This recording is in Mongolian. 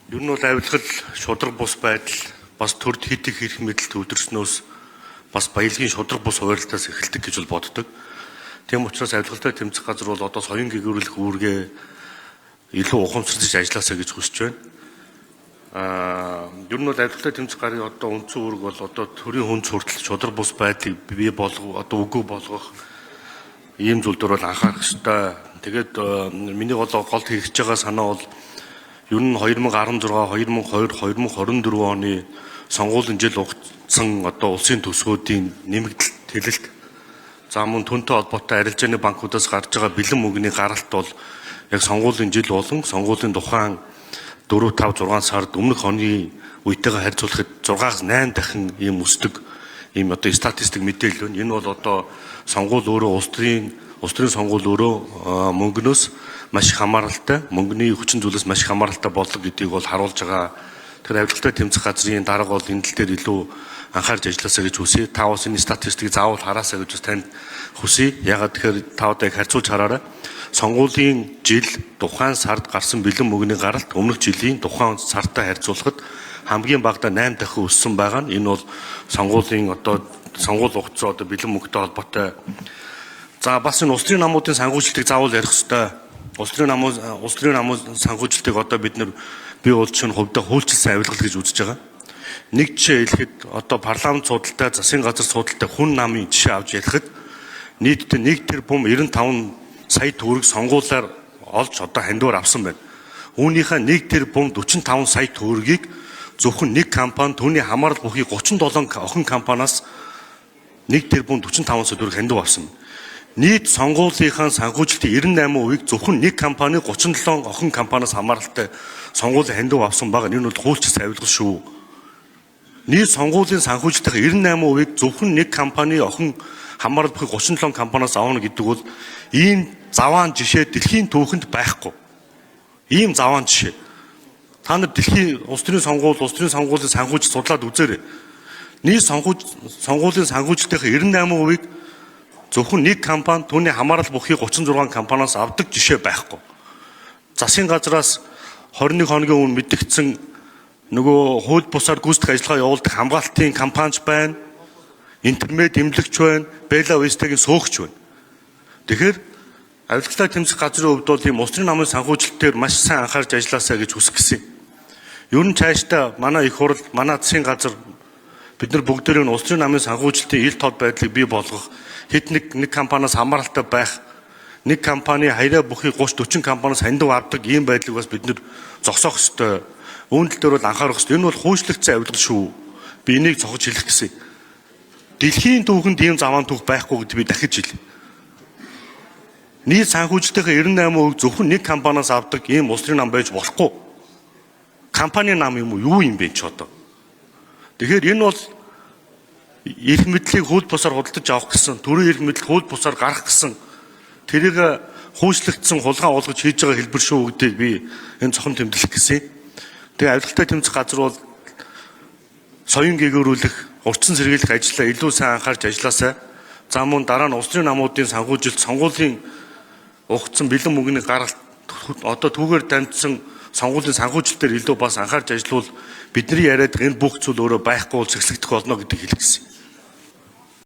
Ер нь бол авилгал шудраг бус байдал бас төрд хит их хэрэг мэдэлд өвдөрснөөс бас баялагын шудраг бус хуваарлтаас эхэлдэг гэж бол боддог. Тийм учраас авилгалтай тэмцэх газар бол одоо соён гэгэрүүлэх үүргээ илүү ухамсарлаж ажилласаа гэж хүсэж байна. Ер нь бол авилгалтай тэмцэх гарын одоо үндсэн үүрэг бол одоо төрийн хүнд суртал шудраг бус байдлыг бий болгох одоо үгүй болгох ийм зүйл дээр бол анхаарах ёстой. Тэгээд миний гол хэрэгж байгаа санаа бол ер нь 2016, 2022, 2024 оны сонгуулийн жил угтсан одоо улсын төсвүүдийн нэмэгдэлт хэлэлт за мөн түнтэй холбоотой арилжааны банкудаас гарч байгаа бэлэн мөнгөний гаралт бол яг сонгуулийн жил болон сонгуулийн тухайн 4, 5, 6 сард өмнөх оны үетэйгээ харьцуулахад 6-8 дахин ийм өсдөг ийм одоо статистик мэдээлэл байна. Энэ бол одоо сонгуул өөрөө улс төрийн сонгуул өөрөө мөнгнөөс маш их хамааралтай, мөнгөний хүчин зүйлээс маш их хамааралтай боллоо гэдгийг бол харуулж байгаа. Тэгэхээр авилгалтай тэмцэх газрын дарга бол энэ тал дээр илүү анхаарч ажилласаа гэж хүсье. Та бас энэ статистикийг заавал хараасаа гэж танд хүсье. Ягаад тэгэхээр та одоо харьцуулж хараарай. Сонгуулийн жил тухайн сард гарсан бэлэн мөнгөний гаралт өмнөх жилийн тухайн сартай харьцуулахад хамгийн багадаа 8 дахин өссөн байгаа нь энэ бол сонгуулийн одоо сонгуул угтсан одоо бэлэн мөнгөтэй холбоотой. За бас энэ улс төрийн намуудын санхүүжилтийг заавал ярих ёстой. Улс төрийн намын санхүүжилтийг одоо бид нар бий болж чинь хувьдаа хуульчилсан авилгал гэж үзэж байгаа. Нэг жишээ хэлэхэд одоо парламент судалтай, засгийн газар судалтай хүн намын жишээ авч ярихад нийтдээ 1 тэрбум 95 сая төгрөг сонгуулиар олж одоо хандивар авсан байна. Үүнийхээ 1 тэрбум 45 сая төгрөгийг зөвхөн нэг компани түүний хамаарал бүхий 37 охин компаниас 1 тэрбум 45 сая төгрөг хандив авсан. Нийт сонгуулийнхаа санхүүжилтийн 98%-ийг зөвхөн нэг компани 37 охин компаниас хамааралтай сонгуулийн хандив авсан байгаа. Энэ бол хуульчилсан авилгал шүү. Нийт сонгуулийн санхүүжилтийн 98%-ийг зөвхөн нэг компани охин хамаарал бүхий 37 компаниас авна гэдэг бол ийм заваан жишээ дэлхийн түүхэнд байхгүй. Ийм заваан жишээ. Та нар дэлхийн улс төрийн сонгуулийн санхүүжилт судлаад үзээрэй. Нийт сонгуулийн санхүүжилтийн 98%-ийг зөвхөн нэг компани түүний хамаарал бүхий 36 компаниас авдаг жишээ байхгүй. Засгийн газраас 21 хоногийн өмнө мэдгдсэн нөгөө хууль бусаар гүйцэтгэх ажиллагаа явуулдаг хамгаалтын компанич байна. Интернет эмнэлэгч байна. Бела Вестагийн суугч байна. Тэгэхээр авилгалтай тэмцэх газрын хувьд бол ийм улс төрийн намын санхүүжилтээр маш сайн анхаарч ажилласаа гэж хүсэх гэсэн. Ер нь цаашдаа манай их хурл, манай засгийн газар бид нар бүгдээрээ улс төрийн намын санхүүжилтийн ил тод байдлыг бий болгох хэд нэг компаниас хамааралтай байх нэг компани хаяа бүхий 30-40 компаниас хандив авдаг ийм байдлыг бас бид нэр зогсоох ёстой. Үүн тал дээр бол анхаарах ёстой. Энэ бол хуульчлагдсан авилгал шүү. Би энийг цохож хэлэх гэсэн. Дэлхийн түүхэнд ийм заваан түүх байхгүй гэдгийг би дахиж хэлье. Нийт санхүүжилтийн 98% зөвхөн нэг компаниас авдаг ийм улс төрийн нам байж болохгүй. Компани нам юм уу юу юм бэ ч одоо. Тэгэхээр энэ бол эрх мэдлийг хууль бусаар худалдаж авах гэсэн, төрийн эрх мэдэл хууль бусаар гарах гэсэн тэрийг хуульчлагдсан хулгай олгож хийж байгаа хэлбэр шүү гэдгийг би энэ цохон тэмдэглэх гэсэн. Тэгээ авилгалтай тэмцэх газар бол соён гэгэрүүлэх, урьдчилан сэргийлэх ажлаа илүү сайн анхаарч ажилласаа. За мөн дараа нь улс төрийн намуудын санхүүжилт, сонгуулийн угтсан бэлэн мөнгөний гаралт одоо түүгээр дамжсан сонгуулийн санхүүжилтээр илүү бас анхаарч ажиллавал бидний яриад энэ бүх зүйл өөрөө байхгүй бол цэцлэгдэх болно гэдгийг хэлэх гэсэн.